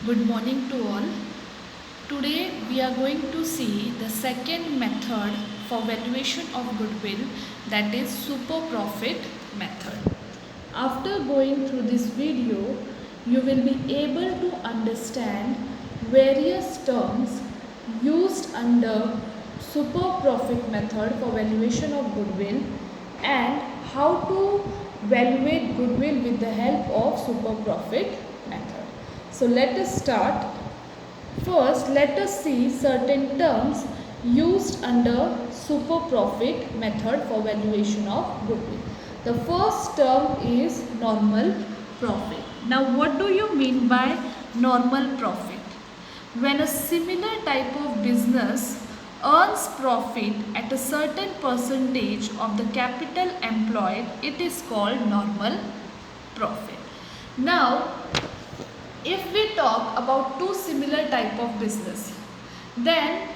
Good morning to all. Today we are going to see the second method for valuation of goodwill, that is super profit method. After going through this video, you will be able to understand various terms used under super profit method for valuation of goodwill and how to valuate goodwill with the help of super profit method. So let us start. First, let us see certain terms used under super profit method for valuation of goodwill. The first term is normal profit. Now, what do you mean by normal profit? When a similar type of business earns profit at a certain percentage of the capital employed, it is called normal profit. Now, if we talk about two similar type of business, then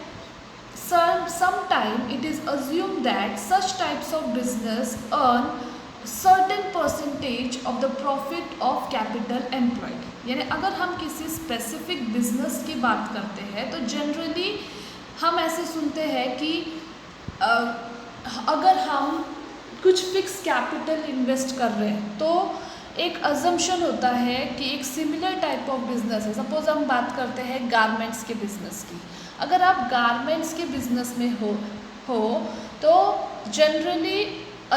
sometime it is assumed that such types of business earn certain percentage of the profit of capital employed. यानी अगर हम किसी specific business की बात करते हैं तो generally हम ऐसे सुनते हैं कि अगर हम कुछ फिक्स कैपिटल इन्वेस्ट कर रहे हैं तो एक अजम्पशन होता है कि एक सिमिलर टाइप ऑफ बिजनेस है. सपोज हम बात करते हैं गारमेंट्स के बिजनेस की. अगर आप गारमेंट्स के बिजनेस में हो तो जनरली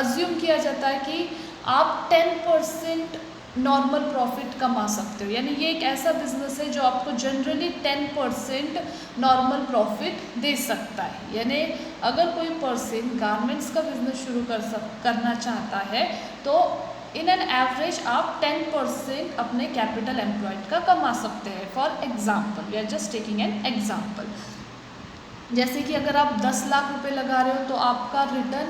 अज्यूम किया जाता है कि आप 10% नॉर्मल प्रॉफिट कमा सकते हो. यानी ये एक ऐसा बिजनेस है जो आपको जनरली 10% नॉर्मल प्रॉफिट दे सकता है. यानी अगर कोई पर्सन गारमेंट्स का बिजनेस शुरू करना चाहता है तो इन एन एवरेज आप 10% अपने कैपिटल एम्प्लॉयड का कमा सकते हैं. For example, we are just taking an example. जैसे कि अगर आप 10 लाख रुपए लगा रहे हो तो आपका रिटर्न,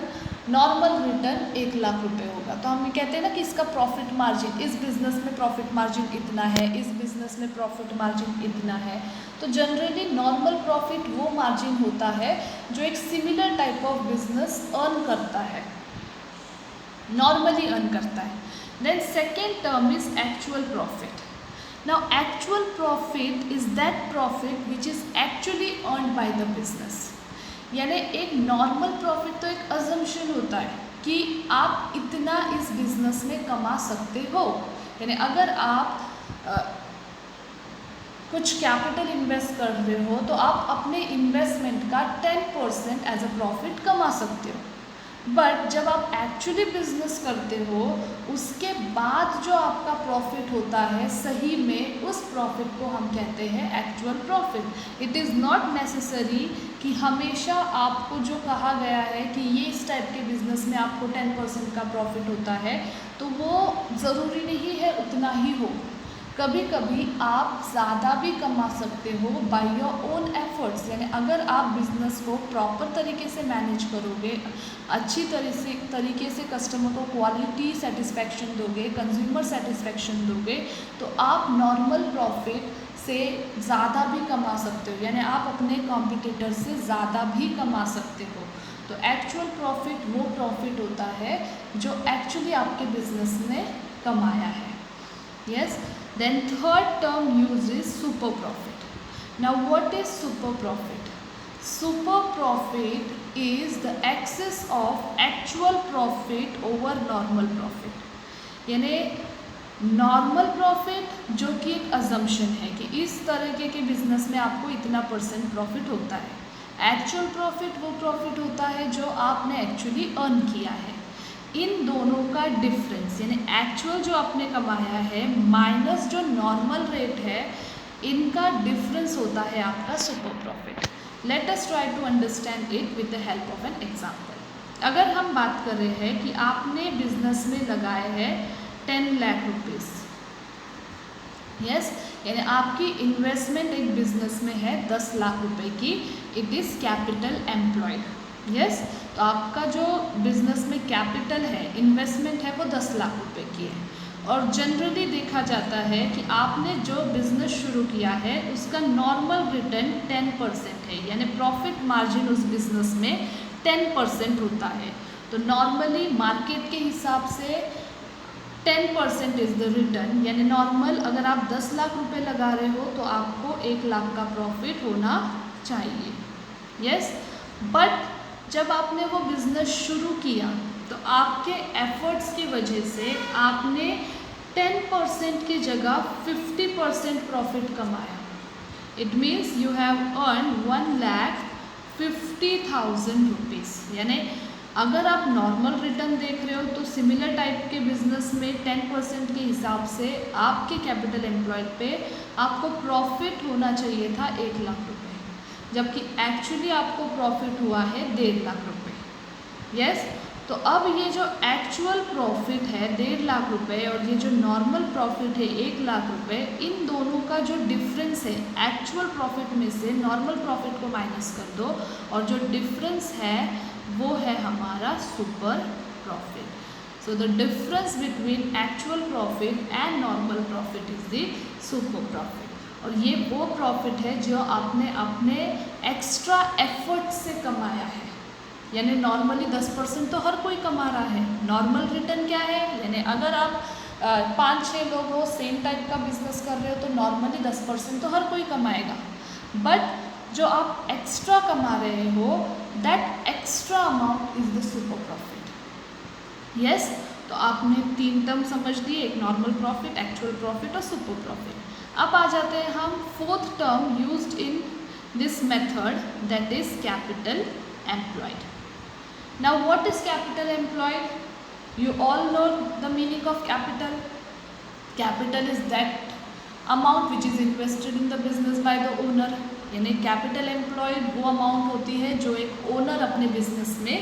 नॉर्मल रिटर्न 1 लाख रुपए होगा. तो हम कहते हैं ना कि इसका प्रॉफिट मार्जिन, इस बिजनेस में प्रॉफिट मार्जिन इतना है, इस बिजनेस में प्रॉफिट मार्जिन इतना है. तो जनरली नॉर्मल प्रॉफिट वो मार्जिन होता है जो एक similar type of business earn करता है, normally earn करता है. Then second term is actual profit. Now actual profit is that profit which is actually earned by the business. यानी एक नॉर्मल प्रॉफिट तो एक अजम्पशन होता है कि आप इतना इस बिजनेस में कमा सकते हो. यानी अगर आप कुछ कैपिटल इन्वेस्ट कर रहे हो तो आप अपने इन्वेस्टमेंट का 10% एज अ प्रॉफिट कमा सकते हो. बट जब आप एक्चुअली बिजनेस करते हो उसके बाद जो आपका प्रॉफिट होता है, सही में उस प्रॉफिट को हम कहते हैं actual profit. It is not necessary कि हमेशा आपको जो कहा गया है कि ये इस टाइप के बिजनेस में आपको 10% का प्रॉफिट होता है तो वो ज़रूरी नहीं है उतना ही हो. कभी कभी आप ज़्यादा भी कमा सकते हो बाय योर ओन एफर्ट्स. यानी अगर आप बिजनेस को प्रॉपर तरीके से मैनेज करोगे, अच्छी तरीके से कस्टमर को क्वालिटी सेटिस्फेक्शन दोगे, कंज्यूमर सेटिस्फेक्शन दोगे, तो आप नॉर्मल प्रॉफिट से ज़्यादा भी कमा सकते हो. यानी आप अपने कॉम्पिटिटर से ज़्यादा भी कमा सकते हो. तो एक्चुअल प्रॉफिट वो प्रॉफिट होता है जो एक्चुअली आपके बिजनेस ने कमाया है. Yes. Then third term used is super profit. Now what is super profit? Super profit is the excess of actual profit over normal profit. यानी नॉर्मल प्रॉफिट जो कि एक अजम्पशन है कि इस तरीके के बिजनेस में आपको इतना % प्रॉफिट होता है. एक्चुअल प्रॉफिट वो प्रॉफिट होता है जो आपने एक्चुअली अर्न किया है. इन दोनों का डिफरेंस यानी एक्चुअल जो आपने कमाया है माइनस जो नॉर्मल रेट है, इनका डिफरेंस होता है आपका super profit. Let us try to understand it with the help of an example. अगर हम बात कर रहे हैं कि आपने बिजनेस में लगाए हैं 10 लाख रुपीज़. यस, यानी आपकी इन्वेस्टमेंट एक बिजनेस में है 10 लाख रुपए की. It is capital employed. Yes, तो आपका जो बिजनेस में कैपिटल है, इन्वेस्टमेंट है, वो 10 लाख रुपए की है. और जनरली देखा जाता है कि आपने जो बिजनेस शुरू किया है उसका नॉर्मल रिटर्न 10% है. यानी प्रॉफिट मार्जिन उस बिजनेस में 10% होता है. तो नॉर्मली मार्केट के हिसाब से 10% इज़ द रिटर्न, यानी नॉर्मल अगर आप 10 लाख रुपए लगा रहे हो तो आपको 1 लाख का प्रॉफिट होना चाहिए। यस, बट जब आपने वो बिज़नेस शुरू किया तो आपके एफर्ट्स की वजह से आपने 10% की जगह 50% प्रॉफिट कमाया। It means you have earn 1,50,000 rupees. यानी अगर आप नॉर्मल रिटर्न देख रहे हो तो सिमिलर टाइप के बिजनेस में 10% के हिसाब से आपके कैपिटल एम्प्लॉयड पे आपको प्रॉफिट होना चाहिए था 1 लाख रुपए, जबकि एक्चुअली आपको प्रॉफिट हुआ है 1.5 लाख रुपए। यस, तो अब ये जो एक्चुअल प्रॉफिट है 1.5 लाख रुपए और ये जो नॉर्मल प्रॉफिट है 1 लाख रुपए, इन दोनों का जो डिफरेंस है, एक्चुअल प्रॉफिट में से नॉर्मल प्रॉफिट को माइनस कर दो और जो डिफरेंस है वो है हमारा super profit. So the difference between actual profit and normal profit is the super profit. और ये वो प्रॉफिट है जो आपने अपने एक्स्ट्रा एफर्ट से कमाया है। यानी नॉर्मली 10% तो हर कोई कमा रहा है। नॉर्मल रिटर्न क्या है, यानी अगर आप 5-6 लोग हो सेम टाइप का बिजनेस कर रहे हो तो नॉर्मली 10% तो हर कोई कमाएगा, बट जो आप एक्स्ट्रा कमा रहे हो that extra amount is the super profit. Yes, तो आपने 3 टर्म समझ लिए, एक नॉर्मल प्रॉफिट, एक्चुअल प्रॉफिट और सुपर प्रॉफिट। अब आ जाते हैं हम 4th term used in this method, that is capital employed. Now what is capital employed? You all know the meaning of capital. Capital is that amount which is invested in the business by the owner. यानी capital employed वो amount होती है जो एक owner अपने business में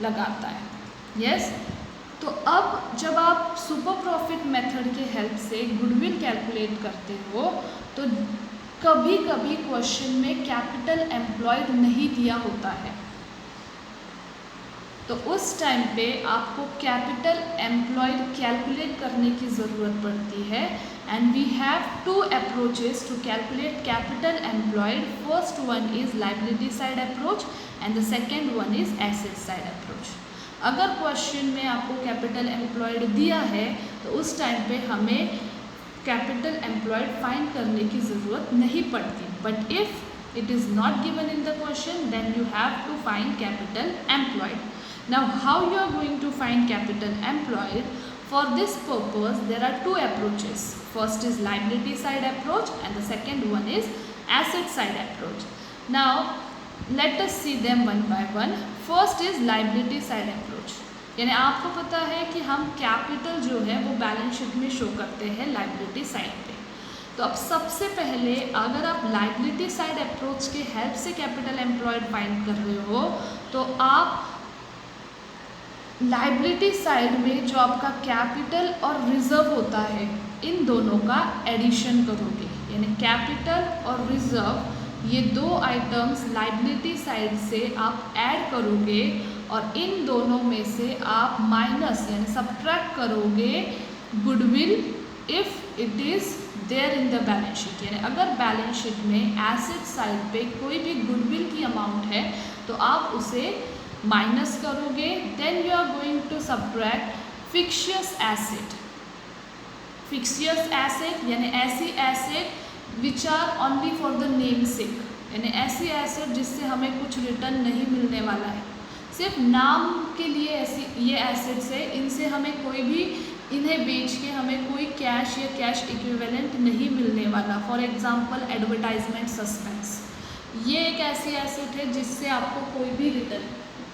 लगाता है। यस, तो अब जब आप सुपर प्रॉफिट मेथड के हेल्प से गुडविल कैलकुलेट करते हो तो कभी कभी क्वेश्चन में कैपिटल एम्प्लॉयड नहीं दिया होता है, तो उस टाइम पे आपको कैपिटल एम्प्लॉयड कैलकुलेट करने की ज़रूरत पड़ती है। And we have 2 approaches to calculate capital employed. First one is liability side approach and the second one is asset side approach. अगर क्वेश्चन में आपको कैपिटल एम्प्लॉयड दिया है तो उस टाइम पे हमें कैपिटल एम्प्लॉयड फाइंड करने की ज़रूरत नहीं पड़ती, but if it is not given in the question then you have to find capital employed. Now how you are going to find capital employed? For this purpose there are 2 approaches. First is liability side approach and the second one is asset side approach. Now let us see them one by one. First is liability side approach. यानी आपको पता है कि हम capital जो है वो balance sheet में शो करते हैं लाइबिलिटी साइड पे। तो अब सबसे पहले अगर आप लाइबिलिटी साइड अप्रोच के हेल्प से कैपिटल एम्प्लॉयड फाइंड कर रहे हो तो आप लाइबिलिटी साइड में जो आपका कैपिटल और रिजर्व होता है इन दोनों का एडिशन करोगे। यानी कैपिटल और रिजर्व ये 2 आइटम्स लाइबिलिटी साइड से आप ऐड करोगे और इन दोनों में से आप माइनस यानी सब्ट्रैक्ट करोगे goodwill if it is there in the balance sheet. यानी अगर बैलेंस शीट में एसेट साइड पे कोई भी गुडविल की अमाउंट है तो आप उसे माइनस करोगे। Then you are going to subtract fictitious asset. Fictitious asset यानी ऐसी asset which are only for the name sake, यानी ऐसी एसेट जिससे हमें कुछ रिटर्न नहीं मिलने वाला है, सिर्फ नाम के लिए ऐसी ये एसेट्स है, इनसे हमें कोई भी इन्हें बेच के हमें कोई कैश या कैश इक्विवेलेंट नहीं मिलने वाला। फॉर एग्जांपल एडवर्टाइजमेंट सस्पेंस, ये एक ऐसी एसेट है जिससे आपको कोई भी return,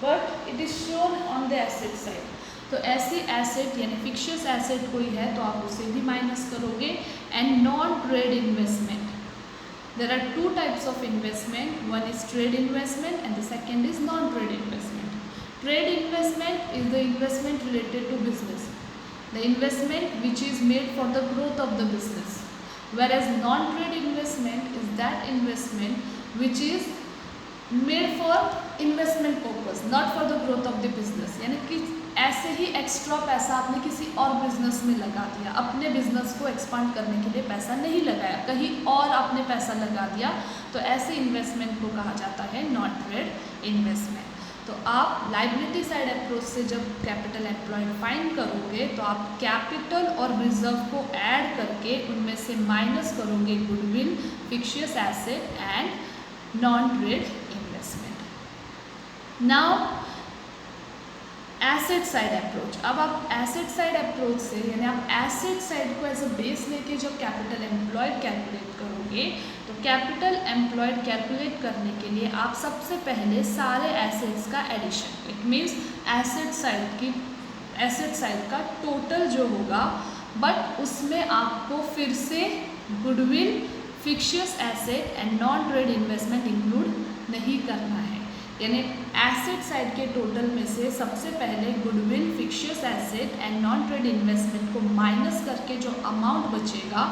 but it is shown on the asset side. तो ऐसी एसेट यानी फिक्शियस एसेट कोई है तो आप उसे भी माइनस करोगे। And non trade investment, there are 2 types of investment, one is trade investment and the second is non trade investment. Trade investment is the investment related to business, the investment which is made for the growth of the business, whereas non-trade investment is that investment which is made for investment purpose, not for the growth of the business। यानी कि ऐसे ही extra पैसा आपने किसी और business में लगा दिया, अपने बिजनेस को एक्सपांड करने के लिए पैसा नहीं लगाया, कहीं और आपने पैसा लगा दिया, तो ऐसे इन्वेस्टमेंट को कहा जाता है नॉन ट्रेड इन्वेस्टमेंट। तो आप लाइबिलिटी साइड अप्रोच से जब कैपिटल एम्प्लॉयड फाइंड करोगे तो आप कैपिटल और रिजर्व को ऐड करके उनमें से माइनस करोगे goodwill, fictitious asset and non trade investment. Now asset side approach. अब आप एसेट साइड अप्रोच से यानी आप एसेट साइड को एज अ बेस लेके जब कैपिटल एम्प्लॉयड कैलकुलेट करोगे तो कैपिटल एम्प्लॉयड कैलकुलेट करने के लिए आप सबसे पहले सारे एसेट्स का addition, it means asset side का टोटल जो होगा, बट उसमें आपको फिर से goodwill, fictitious asset and non trade investment include नहीं करना है। यानी एसेट साइड के टोटल में से सबसे पहले goodwill, fictitious asset and non trade investment को माइनस करके जो अमाउंट बचेगा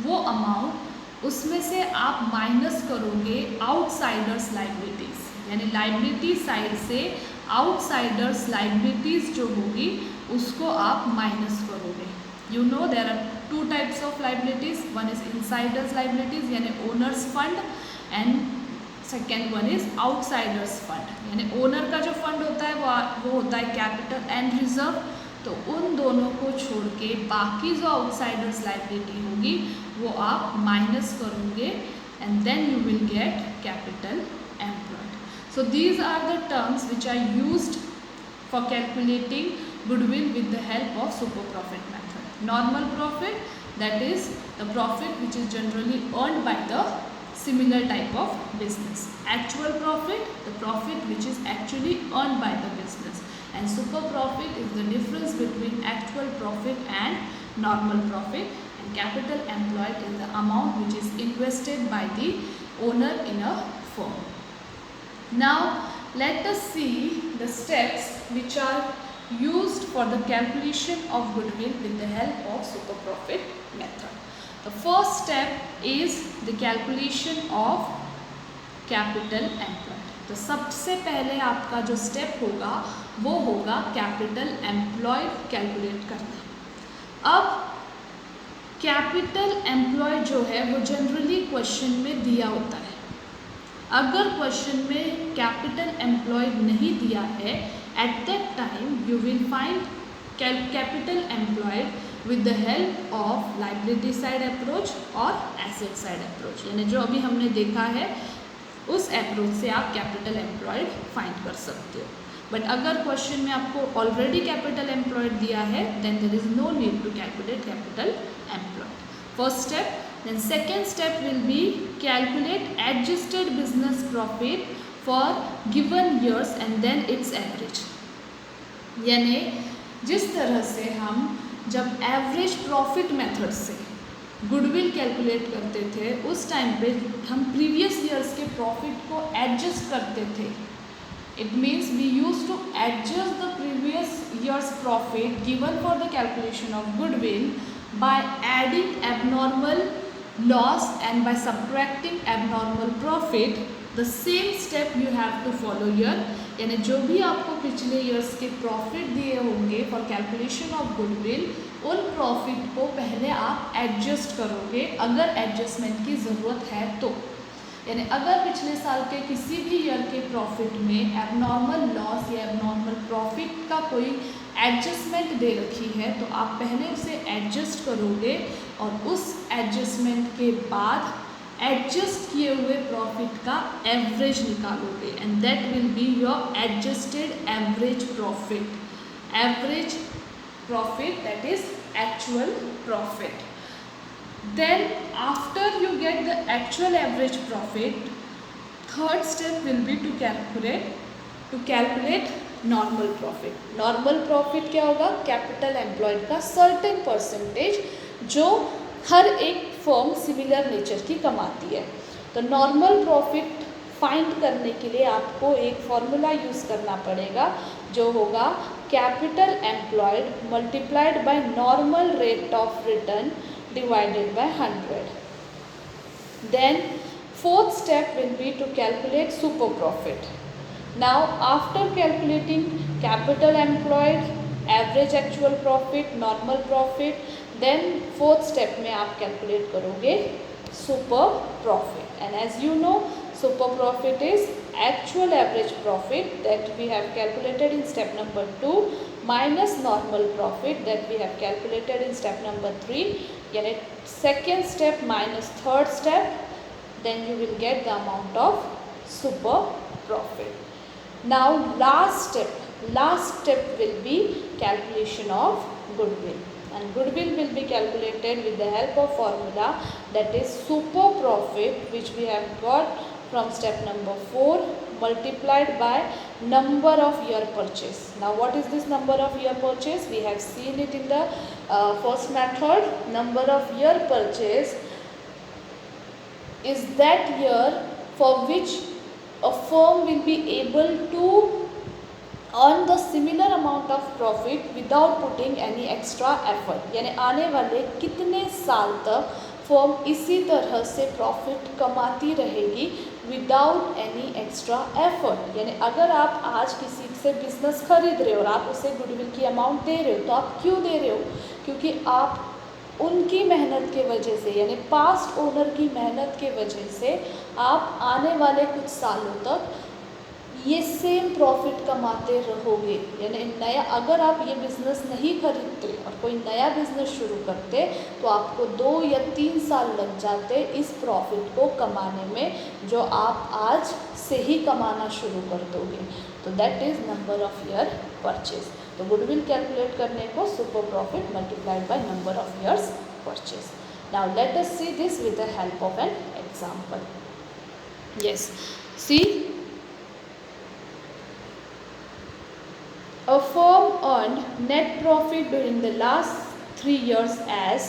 वो अमाउंट उसमें से आप माइनस करोगे आउटसाइडर्स लाइबिलिटीज़, यानी लाइबिलिटी साइड से आउटसाइडर्स लाइबिलिटीज़ जो होगी उसको आप माइनस करोगे। You know there are two types of liabilities, one is insiders liabilities यानी owners fund and second one is outsiders fund, यानी ओनर का जो फंड होता है वो होता है कैपिटल एंड रिजर्व। तो उन दोनों को छोड़ के बाकी जो आउटसाइडर्स लाइबिलिटी होगी वो आप माइनस करोगे and then you will get capital employed. So these are the terms which are used for calculating goodwill with the help of super profit method. Normal profit, that is the profit which is generally earned by the similar type of business. Actual profit, the profit which is actually earned by the business, and super profit is the difference between actual profit and normal profit, and capital employed is the amount which is invested by the owner in a firm. Now let us see the steps which are used for the calculation of goodwill with the help of super profit method. The first step is the calculation of capital employed. तो सबसे पहले आपका जो step होगा वो होगा capital employed calculate करना। अब कैपिटल एम्प्लॉयड जो है वो जनरली क्वेश्चन में दिया होता है। अगर क्वेश्चन में कैपिटल एम्प्लॉयड नहीं दिया है, at that time you will find capital employed with the help of liability side approach और asset side approach, यानी जो अभी हमने देखा है उस अप्रोच से आप कैपिटल एम्प्लॉयड फाइंड कर सकते हो। बट अगर क्वेश्चन में आपको ऑलरेडी कैपिटल एम्प्लॉयड दिया है then there is no need to calculate capital employed. First step. Then second step will be calculate adjusted business profit for given years and then its average. यानी जिस तरह से हम जब एवरेज प्रॉफिट मेथड से goodwill calculate करते थे उस टाइम पे हम प्रीवियस ईयर्स के प्रॉफिट को एडजस्ट करते थे। It means we use to adjust the previous years profit given for the calculation of goodwill by adding abnormal loss and by subtracting abnormal profit. The same step you have to follow here, यानी जो भी आपको पिछले years के profit दिए होंगे for calculation of goodwill उन profit को पहले आप एडजस्ट करोगे अगर एडजस्टमेंट की ज़रूरत है तो। यानी अगर पिछले साल के किसी भी ईयर के प्रॉफिट में एबनॉर्मल लॉस या एबनॉर्मल प्रॉफिट का कोई एडजस्टमेंट दे रखी है तो आप पहले उसे एडजस्ट करोगे और उस एडजस्टमेंट के बाद एडजस्ट किए हुए प्रॉफिट का एवरेज निकालोगे and that will be your adjusted average profit. Average profit that is actual profit. Then after you get the actual average profit, third step will be to calculate normal profit. Normal profit क्या होगा? Capital employed का certain percentage जो हर एक firm similar nature की कमाती है। तो normal profit find करने के लिए आपको एक फॉर्मूला यूज़ करना पड़ेगा जो होगा capital employed multiplied by normal rate of return divided by 100. Then fourth step will be to calculate super profit. Now after calculating capital employed, average actual profit, normal profit, then fourth step में आप calculate करोगे super profit. And as you know, super profit is actual average profit that we have calculated in step number 2 minus normal profit that we have calculated in step number 3, यानी second step minus third step, then you will get the amount of super profit. Now last step will be calculation of goodwill, and goodwill will be calculated with the help of formula that is super profit, which we have got from step number 4 multiplied by number of year purchase. Now what is this number of year purchase? We have seen it in the first method. Number of year purchase is that year for which a firm will be able to earn the similar amount of profit without putting any extra effort, यानी आने वाले कितने साल तक firm इसी तरह से profit कमाती रहेगी विदाउट एनी एक्स्ट्रा एफर्ट। यानी अगर आप आज किसी से बिजनेस खरीद रहे हो और आप उसे गुडविल की अमाउंट दे रहे हो, तो आप क्यों दे रहे हो? क्योंकि आप उनकी मेहनत के वजह से, यानी पास्ट ओनर की मेहनत के वजह से आप आने वाले कुछ सालों तक ये सेम प्रॉफिट कमाते रहोगे। यानी नया, अगर आप ये बिज़नेस नहीं खरीदते और कोई नया बिज़नेस शुरू करते तो आपको 2 या 3 साल लग जाते इस प्रॉफिट को कमाने में, जो आप आज से ही कमाना शुरू कर दोगे। तो that is number of year purchase. तो गुडविल कैलकुलेट करने को super profit multiplied by number of years purchase. Now let us see this with the help of an example. Yes, see, a firm earned net profit during the last 3 years as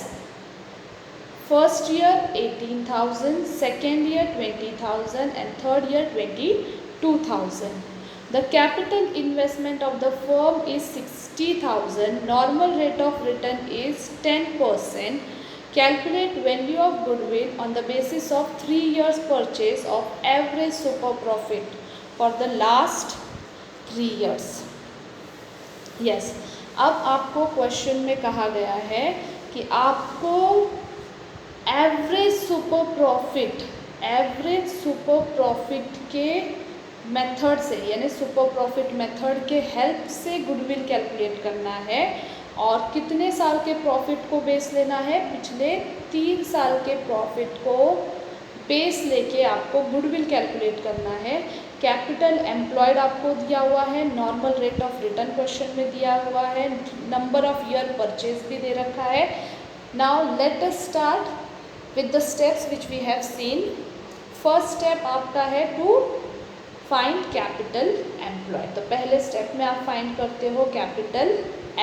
first year 18,000, second year 20,000 and third year 22,000. The capital investment of the firm is 60,000. Normal rate of return is 10%. Calculate value of goodwill on the basis of 3 years purchase of average super profit for the last 3 years. Yes, अब आपको question में कहा गया है कि आपको average super profit के method से, यानी सुपर प्रॉफिट मेथड के हेल्प से गुडविल कैलकुलेट करना है। और कितने साल के प्रॉफिट को बेस लेना है? पिछले 3 साल के प्रॉफिट को बेस लेके आपको गुडविल कैलकुलेट करना है। कैपिटल एम्प्लॉयड आपको दिया हुआ है, normal rate of return question में दिया हुआ है, नंबर ऑफ ईयर परचेज भी दे रखा है। Now let us start with the steps which we have seen. First step आपका है टू फाइंड कैपिटल एम्प्लॉयड। तो पहले स्टेप में आप फाइंड करते हो capital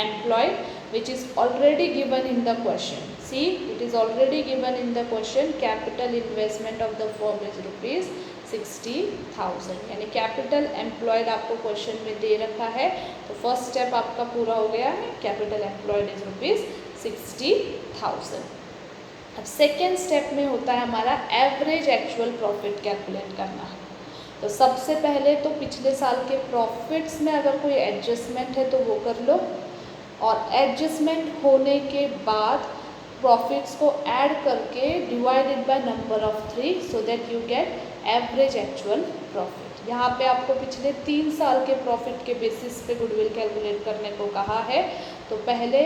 employed, which is already given in the question. See, it is already given in the question. Capital investment of the firm is rupees 60,000, यानी capital employed आपको question में दे रखा है। तो फर्स्ट स्टेप आपका पूरा हो गया है, कैपिटल एम्प्लॉयड इज रुपीज 60,000। अब सेकेंड स्टेप में होता है हमारा एवरेज एक्चुअल प्रॉफिट कैलकुलेट करना। तो सबसे पहले तो पिछले साल के प्रॉफिट्स में अगर कोई एडजस्टमेंट है तो वो कर लो, और एडजस्टमेंट होने के बाद प्रॉफिट्स को ऐड करके divided by number of 3 so that you get average actual profit. यहाँ पे आपको पिछले 3 साल के प्रॉफिट के बेसिस पे गुडविल कैलकुलेट करने को कहा है। तो पहले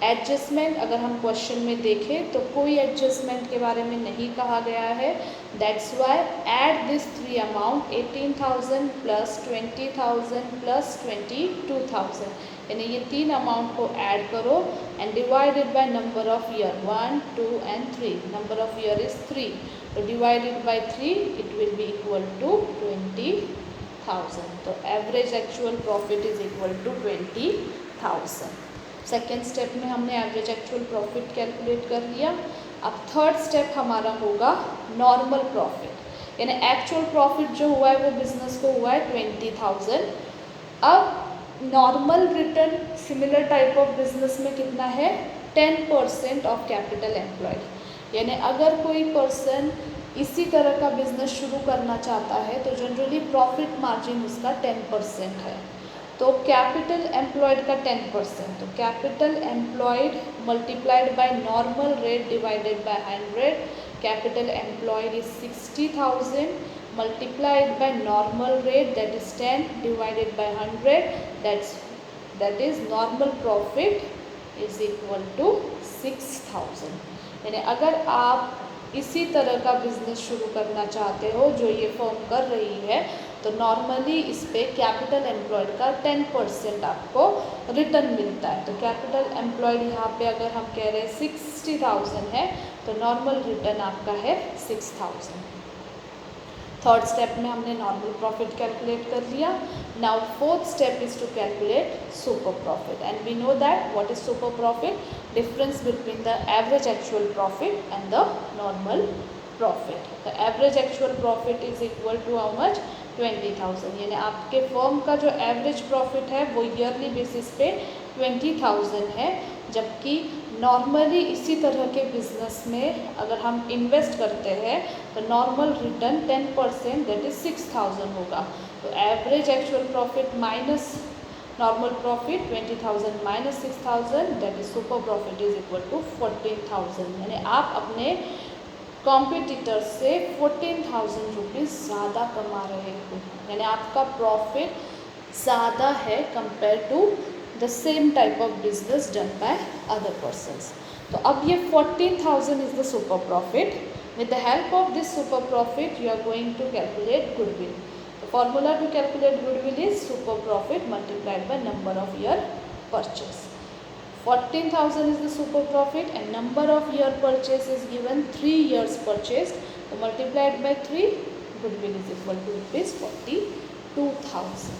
एडजस्टमेंट अगर हम क्वेश्चन में देखें तो कोई एडजस्टमेंट के बारे में नहीं कहा गया है। That's why add this 3 amount 18,000 plus 20,000 plus 22,000, यानी ये 3 अमाउंट को ऐड करो and divided by number of year 1, 2 and 3। Number of year is 3, तो divided by 3 it will be equal to 20,000। तो average actual profit is equal to 20,000। Second step में हमने average actual profit calculate कर लिया। अब third step हमारा होगा normal profit, यानी एक्चुअल प्रॉफिट जो हुआ है वो बिजनेस को हुआ है 20,000। अब normal return similar type of business में कितना है? 10% ऑफ कैपिटल एम्प्लॉयड। यानी अगर कोई पर्सन इसी तरह का बिजनेस शुरू करना चाहता है तो जनरली प्रॉफिट मार्जिन उसका 10% है। तो कैपिटल एम्प्लॉयड का 10%, तो capital employed multiplied by normal rate divided by 100 capital employed is 60,000 multiplied by normal rate, that is 10 divided by 100, that is normal profit is equal to 6,000। यानी अगर आप इसी तरह का बिजनेस शुरू करना चाहते हो जो ये फर्म कर रही है, तो नॉर्मली इस पे कैपिटल एम्प्लॉयड का 10% आपको रिटर्न मिलता है। तो कैपिटल एम्प्लॉयड यहाँ पे अगर हम कह रहे हैं 60,000 है, तो नॉर्मल रिटर्न आपका है 6,000। थर्ड स्टेप में हमने नॉर्मल प्रॉफिट कैलकुलेट कर लिया। Now fourth step is to calculate super profit, and we know that what is super profit, difference between the average actual profit and the normal profit. The average actual profit is equal to how much, 20,000। यानी आपके firm का जो average profit है वो yearly basis पे 20,000 है, जबकि normally इसी तरह के बिजनेस में अगर हम इन्वेस्ट करते हैं तो नॉर्मल रिटर्न 10% दैट इज 6,000 होगा। तो average actual profit minus normal profit 20,000 minus 6,000 that is super profit is equal to 14,000। यानी आप अपने कॉम्पिटिटर से 14,000 रुपीज़ ज़्यादा कमा रहे हो, यानी आपका प्रॉफिट ज़्यादा है compare to the same type of business done by other persons. तो अब ये 14,000 is the super profit. With the help of this super profit you are going to calculate goodwill. The formula to calculate goodwill is super profit multiplied by number of year purchase. 14,000 is the super profit and number of year purchase is given 3 years purchased, so multiplied by 3, goodwill is equal to rupees 42,000.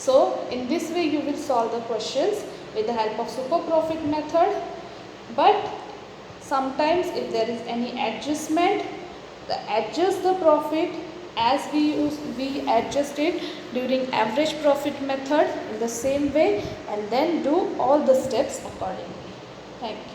So in this way you will solve the questions with the help of super profit method, but sometimes if there is any adjustment, adjust the profit as we adjust it during average profit method in the same way, and then do all the steps accordingly. Thank you.